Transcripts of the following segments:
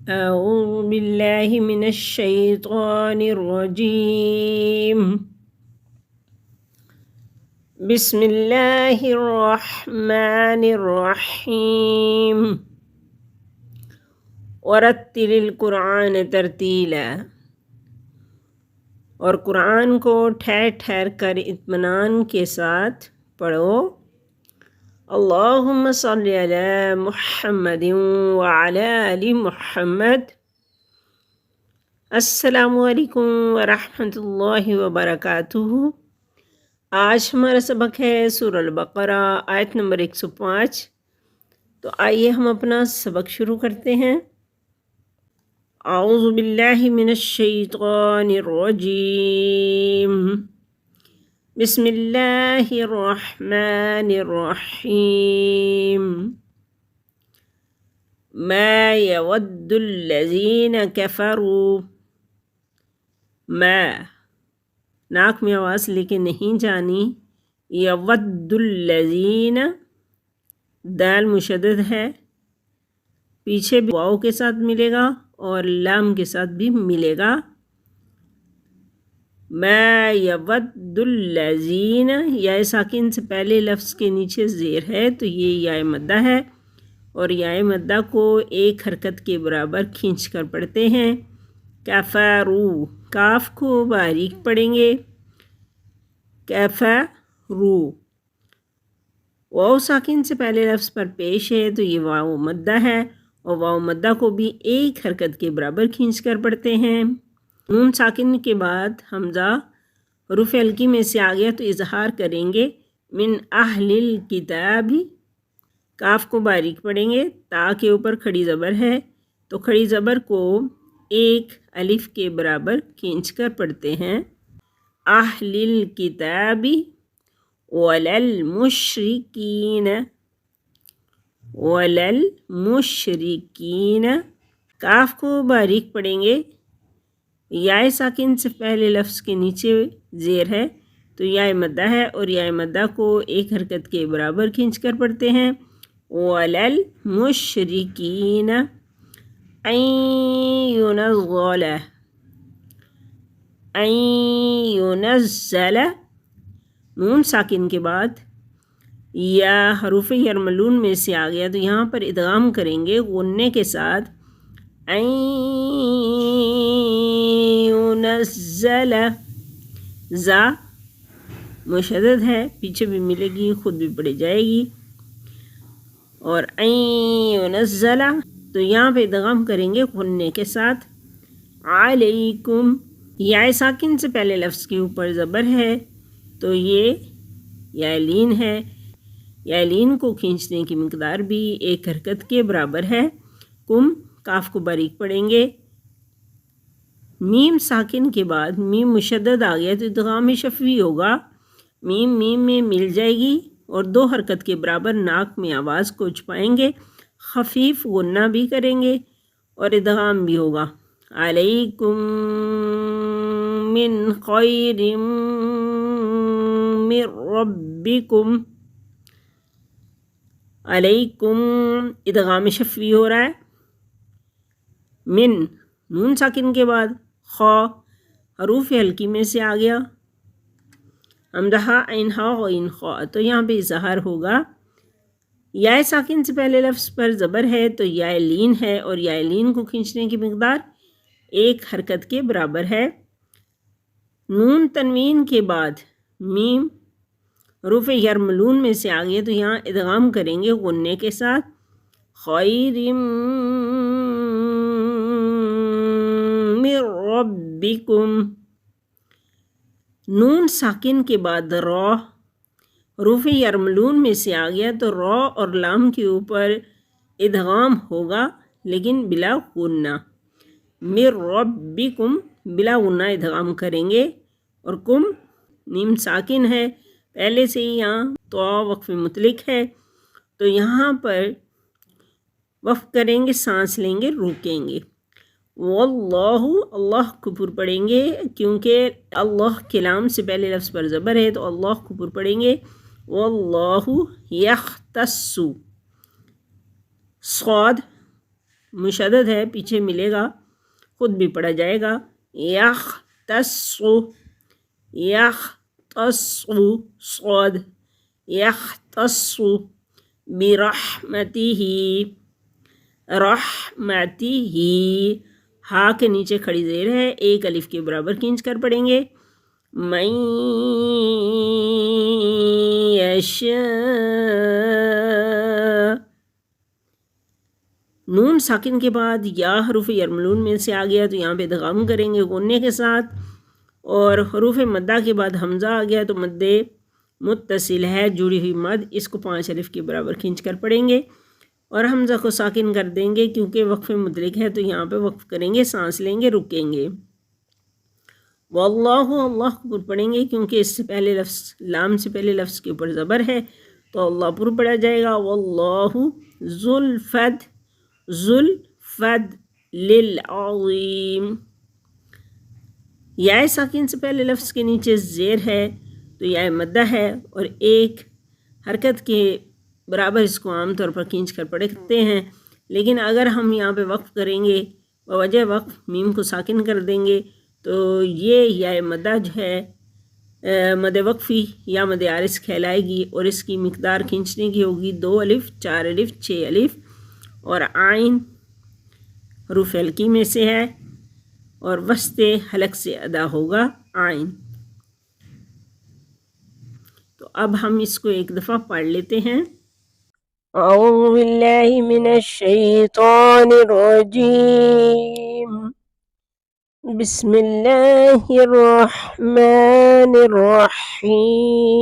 أعوذ بالله من الشيطان الرجيم. بسم الله الرحمن الرحيم. ورتل القرآن ترتیلا، اور قرآن کو ٹھہر ٹھہر کر اطمینان کے ساتھ پڑھو۔ اللہم صلی علی محمد وعلی آل محمد۔ السلام علیکم ورحمۃ اللہ وبرکاتہ۔ آج ہمارا سبق ہے سورہ البقرہ آیت نمبر 105۔ تو آئیے ہم اپنا سبق شروع کرتے ہیں۔ اعوذ باللہ من الشیطان الرجیم، بسم اللہ الرحمن الرحیم۔ ما یود الذین کفروا، ما ناک میں آواز لے کے نہیں جانی۔ یود الذین، دال مشدد ہے، پیچھے بھی واو کے ساتھ ملے گا اور لام کے ساتھ بھی ملے گا۔ ما یود الذین، یا ساکن سے پہلے لفظ کے نیچے زیر ہے تو یہ یا مدہ ہے، اور یا مدہ کو ایک حرکت کے برابر کھینچ کر پڑھتے ہیں۔ کفروا، کاف کو باریک پڑھیں گے، کفروا۔ واو ساکن سے پہلے لفظ پر پیش ہے تو یہ واو مدہ ہے، اور واو مدہ کو بھی ایک حرکت کے برابر کھینچ کر پڑھتے ہیں۔ نون ساکن کے بعد حمزہ حروف ہلکی میں سے آ گیا تو اظہار کریں گے۔ من اہل الکتاب، کاف کو باریک پڑھیں گے، تا کے اوپر کھڑی زبر ہے تو کھڑی زبر کو ایک الف کے برابر کھینچ کر پڑھتے ہیں۔ اہل الکتاب وللمشرکین، وللمشرکین، کاف کو باریک پڑھیں گے، یا ساکن سے پہلے لفظ کے نیچے زیر ہے تو یا مدہ ہے، اور یا مدہ کو ایک حرکت کے برابر کھینچ کر پڑھتے ہیں۔ وَلَلْمُشْرِكِينَ أَن يُنَزَّلَ، نون ساکن کے بعد یا حروف یرملون میں سے آ گیا تو یہاں پر ادغام کریں گے غنے کے ساتھ۔ أن ينزل، زا مشدد ہے، پیچھے بھی ملے گی، خود بھی پڑھی جائے گی، اور ان ينزل تو یہاں پہ ادغام کریں گے غنے کے ساتھ۔ علیکم، یا ساکن سے پہلے لفظ کے اوپر زبر ہے تو یہ یا لین ہے، یا لین کو کھینچنے کی مقدار بھی ایک حرکت کے برابر ہے۔ کم، کاف کو باریک پڑھیں گے، میم ساکن کے بعد میم مشدد آ گیا تو ادغام شفوی ہوگا، میم میم میں مل جائے گی اور دو حرکت کے برابر ناک میں آواز کو چھپائیں گے، خفیف غنہ بھی کریں گے اور ادغام بھی ہوگا۔ علیکم من خیر من ربکم، علیکم ادغام شفوی ہو رہا ہے۔ من، نون ساکن کے بعد خا حروف ہلکی میں سے آ گیا، حمزہ عین ہا غین خا تو یہاں پہ اظہار ہوگا۔ یا ساکن سے پہلے لفظ پر زبر ہے تو یا لین ہے، اور یا لین کو کھینچنے کی مقدار ایک حرکت کے برابر ہے۔ نون تنوین کے بعد میم حروف یرملون میں سے آ گیا تو یہاں ادغام کریں گے غنے کے ساتھ۔ خیر من ربکم، نون ساکن کے بعد را حروف یرملون میں سے آ گیا تو را اور لام کے اوپر ادغام ہوگا لیکن بلا غنہ۔ من ربکم، بلا غنہ ادغام کریں گے، اور کم نیم ساکن ہے پہلے سے ہی، یہاں تو وقف مطلق ہے تو یہاں پر وقف کریں گے، سانس لیں گے، روکیں گے۔ واللہ، اللہ کو پر پڑھیں گے کیونکہ اللہ کلام سے پہلے لفظ پر زبر ہے تو اللہ کو پر پڑھیں گے۔ واللہ یختص، صاد مشدد ہے، پیچھے ملے گا، خود بھی پڑھا جائے گا. یختصو، یختصو صاد، یختصو برحمتہ، رحمتہ، ہا کے نیچے کھڑی زیر ہے، ایک الف کے برابر کھینچ کر پڑھیں گے. من یشاء، نون ساکن کے بعد یا حروف یرملون میں سے آ گیا تو یہاں پہ ادغام کریں گے غنے کے ساتھ، اور حروف مدہ کے بعد حمزہ آ گیا تو مد متصل ہے، جڑی ہوئی مد، اس کو 5 الف کے برابر کھینچ کر پڑھیں گے اور حمزہ کو ساکن کر دیں گے کیونکہ وقف مدرک ہے تو یہاں پہ وقف کریں گے، سانس لیں گے، رکیں گے. واللہ، اللہ کو پر پڑھیں گے کیونکہ اس سے پہلے لفظ، لام سے پہلے لفظ کے اوپر زبر ہے تو اللہ پر پڑھا جائے گا. واللہ ذو الفضل، ذو الفضل العظیم. یا ساکن سے پہلے لفظ کے نیچے زیر ہے تو یا مدہ ہے اور ایک حرکت کے برابر اس کو عام طور پر کھینچ کر پڑھتے ہیں، لیکن اگر ہم یہاں پہ وقف کریں گے بوجہ وقف میم کو ساکن کر دیں گے تو یہ یا مدہ جو ہے مد وقفی یا مد عارض کہلائے گی اور اس کی مقدار کھینچنے کی ہوگی 2 الف، 4 الف، 6 الف، اور عین حروف حلقی میں سے ہے اور وسط حلق سے ادا ہوگا عین. تو اب ہم اس کو ایک دفعہ پڑھ لیتے ہیں. اعوذ باللہ من الشیطان الرجیم، بسم اللہ الرحمن الرحیم.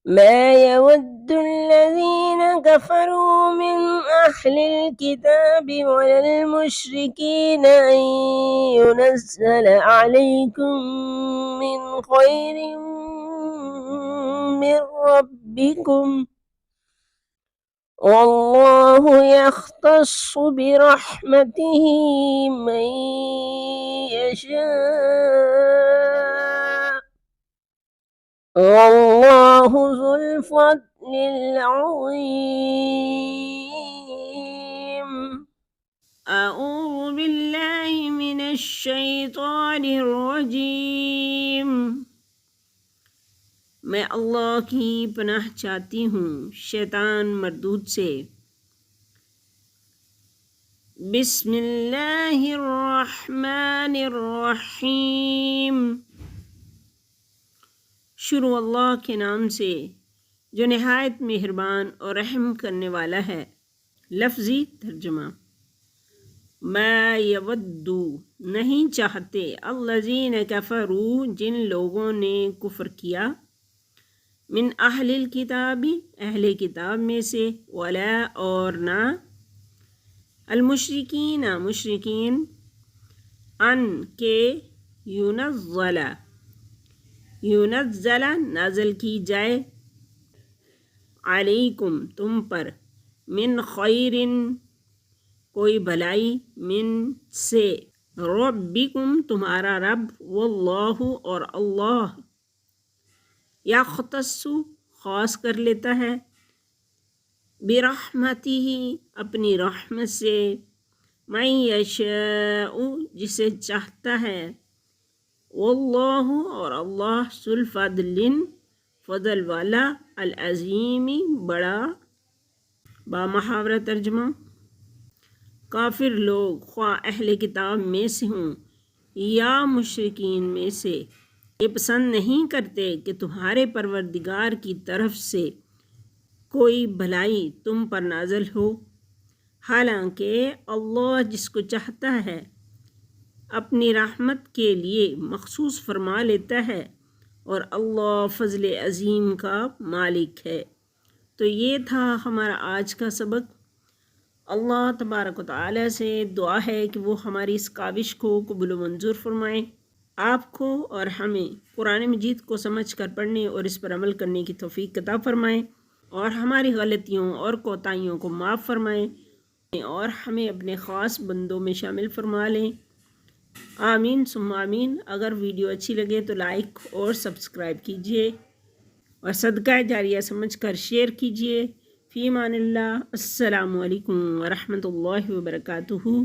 ما يود الذين كفروا من أهل الكتاب ولا المشركين أن ينزل عليكم من خير من ربكم والله يختص برحمته من يشاء والله ذو الفضل العظيم. أعوذ بالله من الشيطان الرجيم، میں اللہ کی پناہ چاہتی ہوں شیطان مردود سے. بسم اللہ الرحمن الرحیم، شروع اللہ کے نام سے جو نہایت مہربان اور رحم کرنے والا ہے. لفظی ترجمہ: ما یودو، نہیں چاہتے، الذین کفروا، جن لوگوں نے کفر کیا، من اہل الکتاب، اہل کتاب میں سے، ولا اور نہ، المشرکین مشرکین، ان کے، ینزل نازل کی جائے، علیکم تم پر، من خیر کوئی بھلائی، من سے، ربکم تمہارا رب، واللہ اور اللہ، یختص خاص کر لیتا ہے، برحمتہ اپنی رحمت سے، من یشاء جسے چاہتا ہے، واللہ اور اللہ، ذو الفضل فضل والا، العظیم بڑا. بامحاورہ ترجمہ: کافر لوگ خواہ اہل کتاب میں سے ہوں یا مشرکین میں سے، یہ پسند نہیں کرتے کہ تمہارے پروردگار کی طرف سے کوئی بھلائی تم پر نازل ہو، حالانکہ اللہ جس کو چاہتا ہے اپنی رحمت کے لیے مخصوص فرما لیتا ہے اور اللہ فضل عظیم کا مالک ہے. تو یہ تھا ہمارا آج کا سبق. اللہ تبارک و تعالی سے دعا ہے کہ وہ ہماری اس کاوش کو قبول و منظور فرمائیں، آپ کو اور ہمیں قرآن مجید کو سمجھ کر پڑھنے اور اس پر عمل کرنے کی توفیق عطا فرمائیں اور ہماری غلطیوں اور کوتاہیوں کو معاف فرمائیں اور ہمیں اپنے خاص بندوں میں شامل فرما لیں. آمین ثم آمین. اگر ویڈیو اچھی لگے تو لائک اور سبسکرائب کیجیے اور صدقہ جاریہ سمجھ کر شیئر کیجیے. فی امان اللہ، السلام علیکم ورحمۃ اللہ وبرکاتہ۔